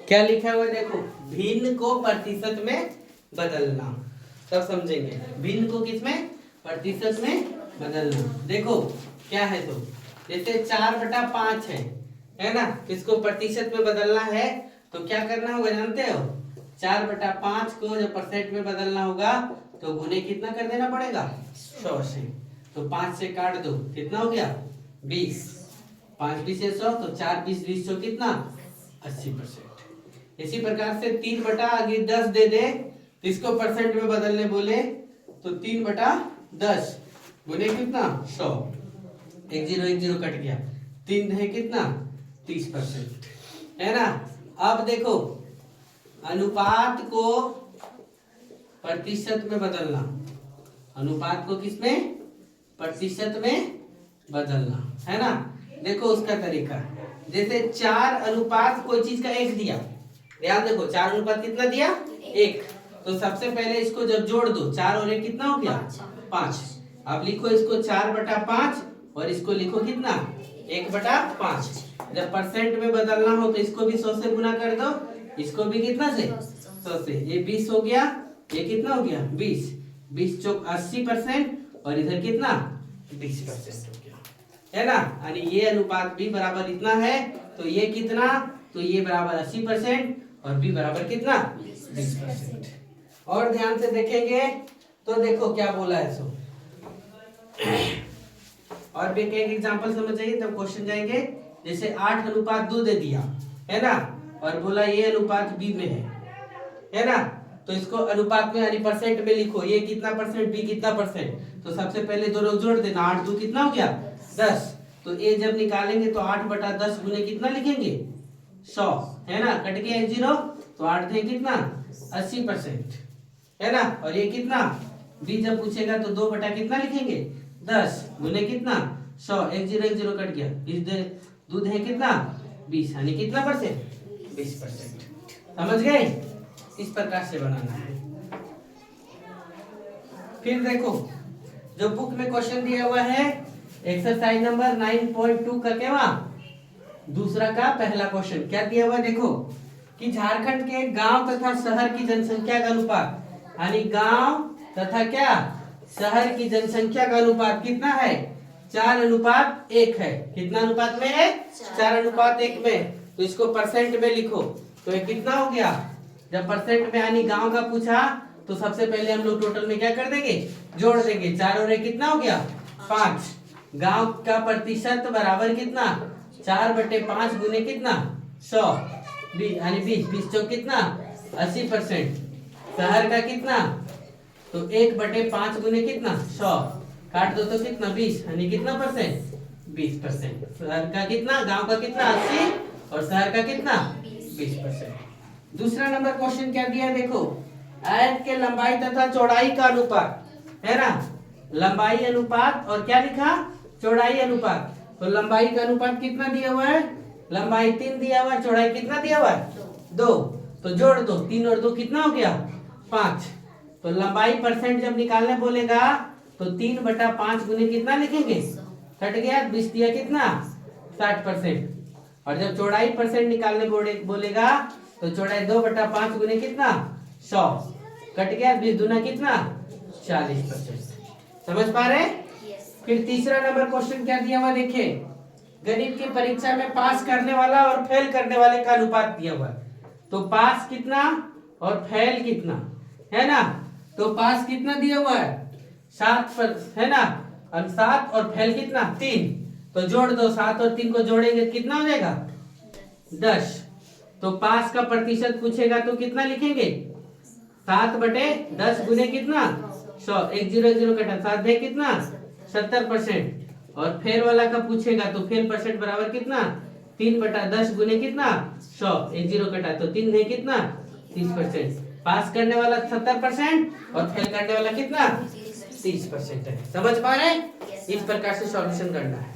क्या लिखा हुआ है देखो, भिन्न को प्रतिशत में बदलना। तब समझेंगे भिन्न को किस में, प्रतिशत में बदलना। देखो क्या है, तो जैसे 4/5 है ना, इसको प्रतिशत में बदलना है तो क्या करना होगा जानते हो, 4/5 को जब परसेंट में बदलना होगा तो गुने कितना कर देना पड़ेगा, 100 से। तो 5 से काट दो, कितना हो गया 20, 5 20 100, तो 4 20 20 100 कितना 80%। इसी प्रकार से 3/10 दे दे, इसको परसेंट में बदलने बोले तो 3/10 गुने कितना 100, 1 0 1 0 कट गया, 3 है कितना 30%, है ना। अब देखो अनुपात को प्रतिशत में बदलना, अनुपात को किसमें, प्रतिशत में बदलना, है ना। देखो उसका तरीका, जैसे 4 कोई चीज का 1 दिया, ध्यान देखो 4 कितना दिया 1, तो सबसे पहले इसको जब जोड़ दो 4 और 1 कितना हो गया 5। अब लिखो इसको 4/5 और इसको लिखो कितना 1/5। जब परसेंट में बदलना हो तो इसको भी 100 से गुना कर दो, इसको भी कितना से 100 से, ये 20 हो गया, ये कितना हो गया 20, 20 चौक 80% और इधर कितना 20% हो गया, है ना। यानी ये अनुपात भी बराबर इतना है, तो ये कितना, तो ये बराबर 80% और बी बराबर कितना 20%। और ध्यान से देखेंगे तो देखो क्या बोला है सो, और भी एक एग्जांपल समझ जाइए तब क्वेश्चन जाएंगे। जैसे 8:2 दे दिया, है ना, और बोला ये अनुपात बी में है ना, तो इसको अनुपात में यानी परसेंट में लिखो, ये कितना परसेंट बी कितना परसेंट, तो सबसे पहले दोनों जोड़ देना, 8 2 कितना हो गया 10, तो ये जब निकालेंगे तो 8/10 गुने कितना लिखेंगे 100, है ना, कट गया 1 0, तो 8 थे कितना 80%, है ना। और ये कितना बी जब पूछेगा तो 2 बटा कितना लिखेंगे 10 गुने कितना 100, 1 0 1 0 कट गया, इस दूध है कितना 20, यानी कितना परसेंट 20%। समझ गए, इस प्रकार से बनाना है। फिर देखो जो बुक में क्वेश्चन दिया हुआ है एक्सरसाइज नंबर 9.2 का क्या दूसरा का पहला क्वेश्चन क्या दिया हुआ देखो, कि झारखंड के गांव तथा शहर की जनसंख्या का अनुपात, यानी गांव तथा क्या शहर की जनसंख्या का अनुपात कितना है 4:1 है। कितना अनुपात में है 4:1 में, तो इसको परसेंट में लिखो, तो ये कितना हो गया, जब परसेंट में यानी गांव का पूछा तो सबसे पहले हम लोग टोटल में क्या कर देंगे जोड़ देंगे, 4 और 1 कितना हो गया 5, गांव का प्रतिशत बराबर कितना 4/5 गुने कितना 100, यानी 20 20 चौक कितना 80%, शहर का कितना तो 1/5 गुने कितना 100, काट दो तो कितना 20, यानी कितना परसेंट 20%, शहर का कितना गांव का कितना 80 और शहर का कितना 20%। दूसरा नंबर क्वेश्चन क्या दिया देखो, आयत के लंबाई तथा चौड़ाई का अनुपात, है ना, लंबाई अनुपात और क्या लिखा चौड़ाई अनुपात, तो लंबाई का अनुपात कितना दिया हुआ है, लंबाई 3 दिया हुआ है, चौड़ाई कितना दिया हुआ है 2, तो जोड़ दो 3 और 2 कितना हो गया 5, तो लंबाई परसेंट जब निकालने बोलेगा तो 3/5 गुने कितना लिखेंगे, कट गया 20 दिया कितना 60%, और जब चौड़ाई परसेंट निकालने बोलेगा तो चौड़ाई 2/5 गुने कितना 100, कट गया 20 दूना कितना 40%। समझ पा रहे। फिर तीसरा नंबर क्वेश्चन क्या दिया हुआ देखिए, गणित की परीक्षा में पास करने वाला और फेल करने वाले का अनुपात दिया हुआ है, तो पास कितना और फेल कितना, है ना, तो पास कितना दिया हुआ है 7 है ना, और 7 और फेल कितना 3, तो जोड़ दो 7 और 3 को जोड़ेंगे कितना हो जाएगा 10, तो पास का प्रतिशत पूछेगा तो कितना लिखेंगे 7/10 गुने कितना 100, 1 0 1 0 कटा 7 दे कितना 70%, और फेल वाला का पूछेगा तो फेल परसेंट बराबर कितना 3/10 गुने कितना 100, 1 0 कटा तो 3 दे कितना 30%, पास करने वाला 70% और फेल करने वाला कितना 30% है। समझ पा रहे हैं, इस प्रकार से सॉल्यूशन करना है।